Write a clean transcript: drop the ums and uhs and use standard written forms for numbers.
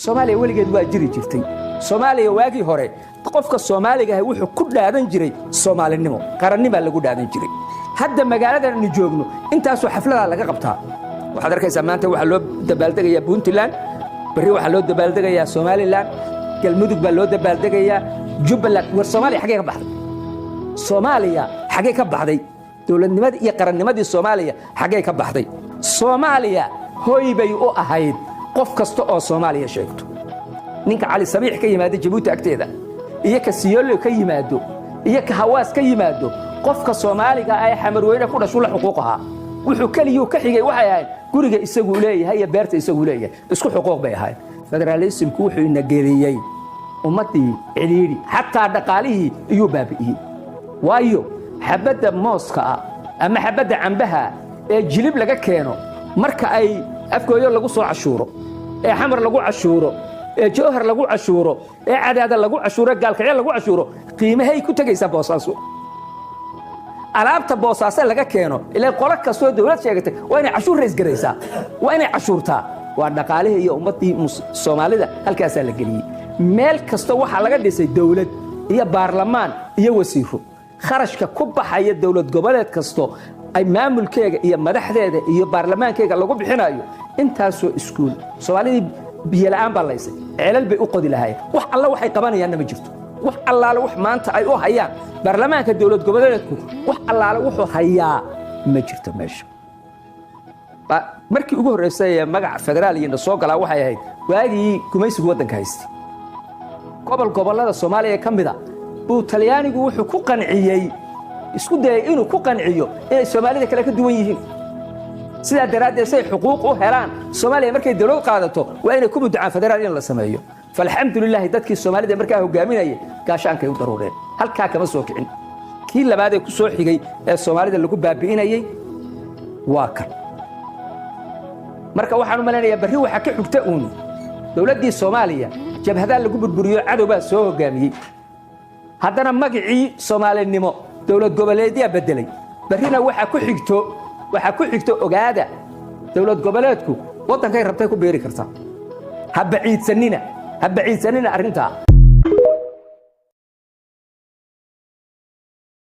Soomaaliya weligeed waa jiri jirtay Soomaaliya waagii hore qofka Soomaaliga ah wuxuu ku dhaadan jiray Soomaalinimo qarannimo lagu dhaadan jiray hadda magaalada aan joogno intaas xaflada laga qabtaa waxaad arkaysaa maanta waxa loo dabaaldegayaa Puntland bari waxa loo dabaaldegayaa Somaliland galmudug baa loo dabaaldegayaa Jubbaland war Soomaaliya xagee ka baxday Soomaaliya xagee ka baxday dawladnimada iyo qarannimadii Soomaaliya xagee ka baxday Soomaaliya hooy bay u ahayd qof kasta oo Soomaaliya sheegto ninka cali sabiix ka yimaado Djibouti agteeda iyo ka Siyoolo ka yimaado iyo ka Hawaas ka yimaado qofka Soomaaliga ay xamarweyne ku dhashay xuquuqaha wuxuu kaliyo ka xigay waxay ahayd guriga isagu leeyahay iyo beerta isagu leeyahay isku xuquuq bay ahayd federalismku wuxuu ina geliyay ummadii ciriiri hatta dhaqaalihii iyo baabi'iyay waayo xabada mooska ama xabada cambaha ee jilib laga keeno marka ay afkooyo lagu soo cashuuro ee xamar lagu cashuuro ee joohar lagu cashuuro ee cadaada lagu cashuuro gaalkacyo lagu cashuuro qiimahay ku tagaysaa boosaaso alaabta boosaaso laga keeno ilaa qolo kastoo dawlad sheegatay waa inay cashuur rays garaysaa waa inay cashuurtaa waa dhaqaalaha iyo ummadii Soomaalida halkaas la geliyay meel kasto waxa laga dhisay dawlad iyo baarlamaan iyo wasiiro kharashka ku baxaya dawlad goboleed kasto ay maamulkeega iyo madaxdeeda iyo baarlamaankeega lagu bixinayo intaasoo iskuul Soomaalida biyo la'aan baa laysay ceelal bay u qodi lahaayeen wax alla waxay qabanayaan ma jirto wax allaale wax maanta ay u hayaan baarlamaanka dawlad goboleedku wax allaale wuxuu hayaa ma jirto meesha markii ugu horeysay magac federaal iyo soo galaa waxay ahayd waagii gumaysiga wadanka haystay gobolada Soomaaliya kamida buu Talyaanigu wuxuu ku qanciyay isku dayay inuu ku qanciyo inay Soomaalida kala ka duwan yihiin sida daraaddeed say xuquuq u helaan Soomaaliya markay dawlad qaadato waa inay ku mudacaan federaal in la sameeyo falxamdulillah dadkii Soomaalida markaa hogaaminayay gaashaankay u daruureen halka kama soo kicin kii labaad ee ku soo xigay ee Soomaalida lagu baabi'inayay waa kan marka waxaan u maleynayaa bari waxa ka xigta dawladii Soomaaliya jabhada lagu burburiyo cadawba soo hogaamiyay haddana magacii Soomaalinimo dawlad goboleedya bedelay barina waxa ku xigto ogaada dawlad goboleedku wadankay rabtay ku beeri kartaa ha baciidsanina arrinta